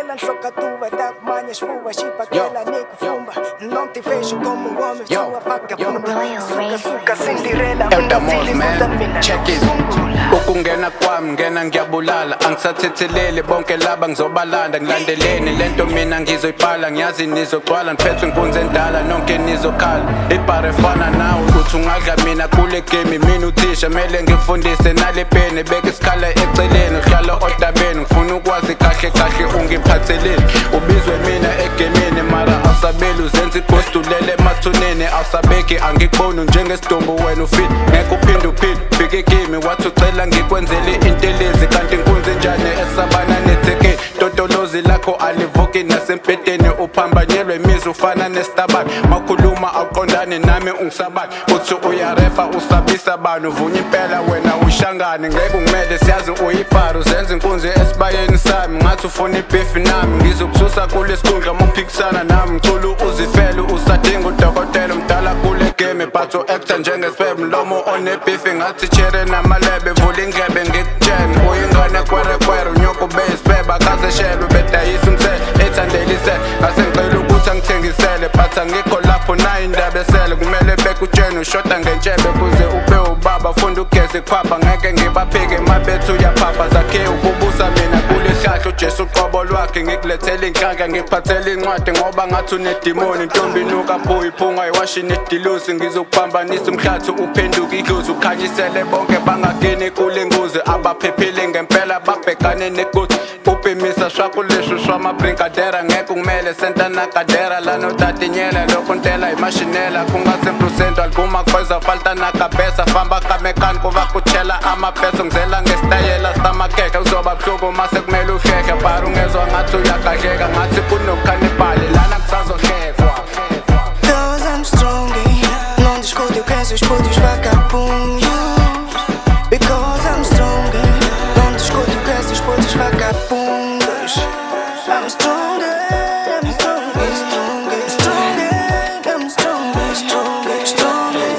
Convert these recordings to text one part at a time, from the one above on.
Pagkalela nhloka tuva takumanya xifuva xi pakela ni ku fumba não te vejo como homem sua vagabunda suka sindirela check it ukungena kwami ngena ngiyabulala angisathetheleli bonke laba ngizobalanda ngilandeleni lento mina ngizoyibhala ngiyazi nizogcwala ngiphethwe inkunzi endala nonke nizokhala ibhare fana nawe uthi ungadla mina kule game mina uthisha mele ngifundise nale pene beka isikhala eceleni uhlala odabeni ngifuna ukwazi kahle kahle ungiphatheleni ubizwe mina egemini mara awusabeli uzenza igostulele emathuneni awusabeki angikuboni njengesidumbu wena ufit ngeke uphinde fike kimi wathi ucela ngikwenzele intelezi kanti inkunzi njani esabana netheke totolozi lakho alivuki nasempeteni uphambanyelwe imizi ufana nestabani makhuluma awuqondani nami ungisabani uthi uyarefa usabisa bani uvunya impela wena ushangane ngeke ungimele siyazi uyibharu zenza inkunzi esibayeni sami ngathi ufuna ibeef nami ngizokususa kulesikhundla muphikisana nami mculu uzifele usadinga udokotela mdala kule game but u-actor njengesibebe mlomo onebeef ngathi chere namalebe vula indlebe ngikutshene uyingane kwerekwere unyoko ubeyisibebe akazeshele ubedayisa umsele ethandelisele ngasengicela ukuthi angithengisele but angikho lapho nayo indaba esele kumele bekutshene ushoda ngentshebe kuze ube ubaba funda ugeze ikhwapha ngeke ngibaphike mabethu uyaphapha zakhe ukubusa mina kule hlahla ujesu uqobo lwakhe ngikulethela inhlanhla ngikuphathela incwadi ngoba ngathi unedimoni intombi inuka phuya iphunga iwashini idilusi ngizokuphambanisa umhlathi uphenduka idlozi ukhanyisele bonke bangakini kule nguzi abaphephile ngempela babhekane neguti upimisa swakuleshu swamabrinkadera ngeke ungimele sentanakadera lanotatinyela lokho ntela imashinela kungasemprusento alguma khoza falta nakabesa famba kamekani kuva kuchela amapeso ngizela ngesitayela samakeke uzoba buhlungu mase kumele uhleke bari ungezwa ngathi uyakahleka ngathi kunokhanibali lana kusazohlekwa Cause I'm strong, não discute o que esses putos vagabundos. Because I'm strong, não discute o que esses putos vagabundos. I'm stronger, I'm stronger, stronger, stronger. I'm stronger, stronger, stronger.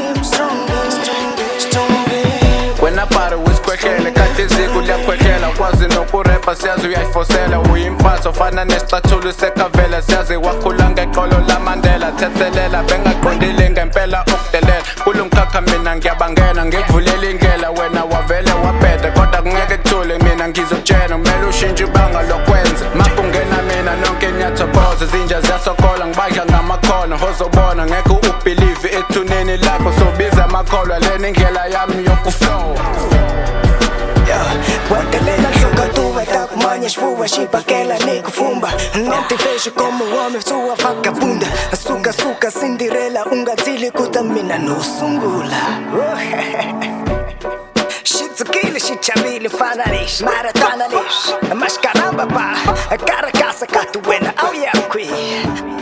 I'm stronger, stronger, stronger. When I party wisikhwehlele kade ziku liyakhwehlela kwazi nokurepa siyazi uyayifosela uyimpatho fana nesicathulo sekavela siyazi wakhula ngeqolo lamandela thethelela bengaqondile ngempela ukudelela kulo mkhakha mina ngiyabangena ngikuvulela indlela wena wavele wabheda kodwa kungeke kuthule mina ngizokutshena kumele ushintshe ibanga lokwenza makungena mina nonke niyathokoza zinja ziyasokola ngibadla ngamakhono hozobona ngeke ubelieve ethuneni lakho sobiza amakholwa lena indlela yami yokuflow Pagkalela nhloka tuva takumanya xifuva xi pakela ni ku fumba não te vejo como homem sua vagabunda suka sindirela u nga dzili kuta mina no sungula xi tsukile xi chavile fana lexi maratana lexi mas caramba pa caracasa ka tu wena a wu ya kwi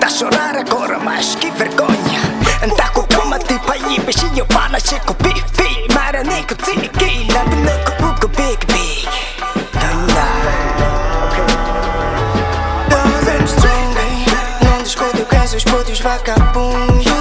ta chorar agora mas que vergonha ta ku kuma tipa yipe xi yo pana xi ku pipi mara ni ku tsiki na biloko u ku big Cause I'm strong, não discute o que esses putos vagabundos.